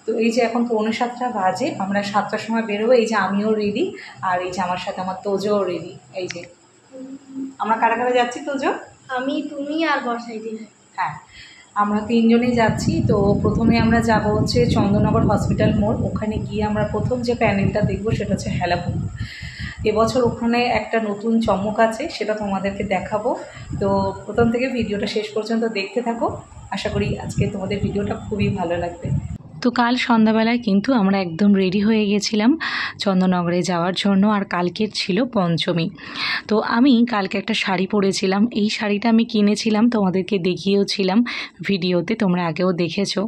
তো এই যে এখন 6:45 বাজে, আমরা 7টার সময় বেরোবো। এই যে আমিও রেডি, আর এই যে আমার সাথে আমার তোজোও রেডি। এই যে আমরা কারা কারা যাচ্ছি তোজো? আমি, তুমি আর বর্ষাই দিন। হ্যাঁ, আমরা 3 জনেই যাচ্ছি। তো প্রথমে আমরা যাব হচ্ছে চন্দননগর হসপিটাল মোড়। ওখানে গিয়ে আমরা প্রথম যে প্যান্ডেলটা দেখবো সেটা হচ্ছে হেলাপুকুর। এবছর ওখানে একটা নতুন চমক আছে, সেটা তোমাদেরকে দেখাবো। তো প্রথম থেকে ভিডিওটা শেষ পর্যন্ত দেখতে থাকো। আশা করি আজকে তোমাদের ভিডিওটা খুবই ভালো লাগবে। তো কাল সন্ধ্যাবেলায় কিন্তু আমরা একদম রেডি হয়ে গেছিলাম চন্দননগরে যাওয়ার জন্য, আর কালকের ছিল পঞ্চমী। তো আমি কালকে একটা শাড়ি পরেছিলাম। এই শাড়িটা আমি কিনেছিলাম, তোমাদেরকে দেখিয়েওছিলাম ভিডিওতে, তোমরা আগেও দেখেছো।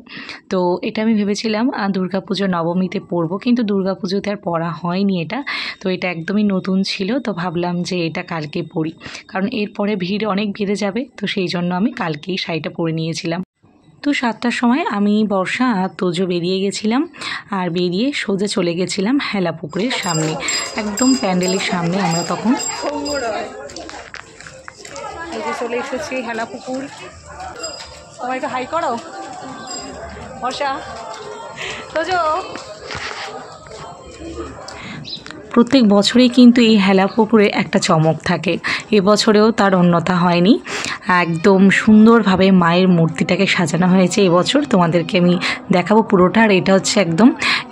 তো এটা আমি ভেবেছিলাম দুর্গাপুজো নবমীতে পরবো, কিন্তু দুর্গাপুজোতে আর পরা হয়নি এটা। তো এটা একদমই নতুন ছিল, তো ভাবলাম যে এটা কালকে পরি, কারণ এরপরে ভিড় অনেক বেড়ে যাবে। তো সেই জন্য আমি কালকেই শাড়িটা পরে নিয়েছিলাম। তো 7টার সময় আমি, বর্ষা আর তোজো বেরিয়ে গেছিলাম, আর বেরিয়ে সোজা চলে গেছিলাম হেলাপুকুরের সামনে, একদম প্যান্ডেলের সামনে। আমরা তখন চলে এসেছি হেলাপুকুর। তোমার একটু হাই করো বর্ষা, তোজো। প্রত্যেক বছরেই কিন্তু এই হেলাপুকুরে একটা চমক থাকে, এবছরেও তার অন্যথা হয়নি। একদম সুন্দরভাবে মায়ের মূর্তিটাকে সাজানো হয়েছে এবছর, তোমাদেরকে আমি দেখাবো পুরোটা। আর এটা হচ্ছে একদম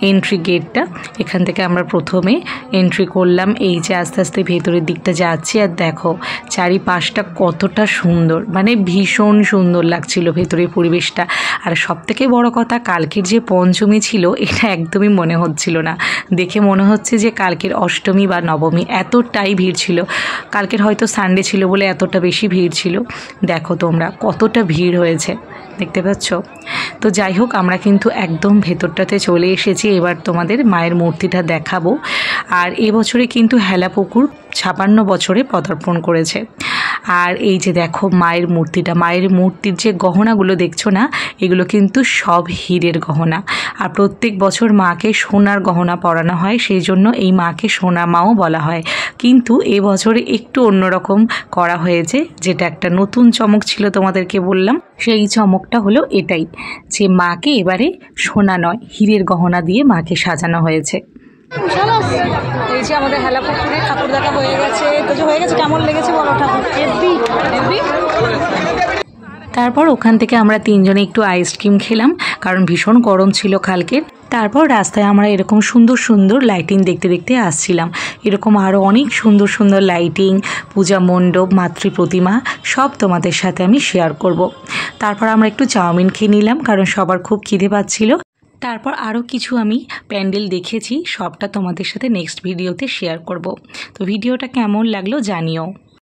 এন্ট্রি গেটটা, এখান থেকে আমরা প্রথমে এন্ট্রি করলাম। এই যে আস্তে আস্তে ভেতরের দিকটা যাচ্ছি, আর দেখো চারিপাশটা কতটা সুন্দর, মানে ভীষণ সুন্দর লাগছিল ভেতরের পরিবেশটা। আর সবথেকে বড় কথা, কালকের যে পঞ্চমী ছিল এটা একদমই মনে হচ্ছিল না, দেখে মনে হচ্ছে যে কালকের অষ্টমী বা নবমী, এতটাই ভিড় ছিল। কালকের হয়তো সানডে ছিল বলে এতটা বেশি ভিড় ছিল। দেখো তোমরা কতটা ভিড় হয়েছে, দেখতে পাচ্ছ। তো যাই হোক, আমরা কিন্তু একদম ভেতরটাতে চলে এসেছি। এবার তোমাদের মায়ের মূর্তিটা দেখাবো। আর এবছরে কিন্তু হেলাপুকুর 56 বছরে পদার্পণ করেছে। আর এই যে দেখো মায়ের মূর্তিটা, মায়ের মূর্তির যে গহনাগুলো দেখছো না, এগুলো কিন্তু সব হীরের গহনা। আর প্রত্যেক বছর মাকে সোনার গহনা পরানো হয়, সেই জন্য এই মাকে সোনা মাও বলা হয়। কিন্তু এবছরে একটু অন্যরকম করা হয়েছে, যেটা একটা নতুন চমক ছিল, তোমাদেরকে বললাম। সেই চমকটা হলো এটাই, যে মাকে এবারে সোনা নয় হীরের গহনা দিয়ে মাকে সাজানো হয়েছে। এই যে আমাদের হেলাপুকুরে ঠাকুর দেখা হয়ে গেছে। তো যে হয়ে গেছে, কেমন লেগেছে বলো ঠাকুর? তারপর ওখান থেকে আমরা 3 জনে একটু আইসক্রিম খেলাম, কারণ ভীষণ গরম ছিল কালকের। তারপর রাস্তায় আমরা এরকম সুন্দর সুন্দর লাইটিং দেখতে দেখতে আসছিলাম। এরকম আরও অনেক সুন্দর সুন্দর লাইটিং, পূজা মণ্ডপ, মাতৃ প্রতিমা, সব তোমাদের সাথে আমি শেয়ার করব। তারপর আমরা একটু চাউমিন খেয়ে নিলাম, কারণ সবার খুব খিদে পাচ্ছিল। তারপর আরও কিছু আমি প্যান্ডেল দেখেছি, সবটা তোমাদের সাথে নেক্সট ভিডিওতে শেয়ার করব। তো ভিডিওটা কেমন লাগলো জানিও।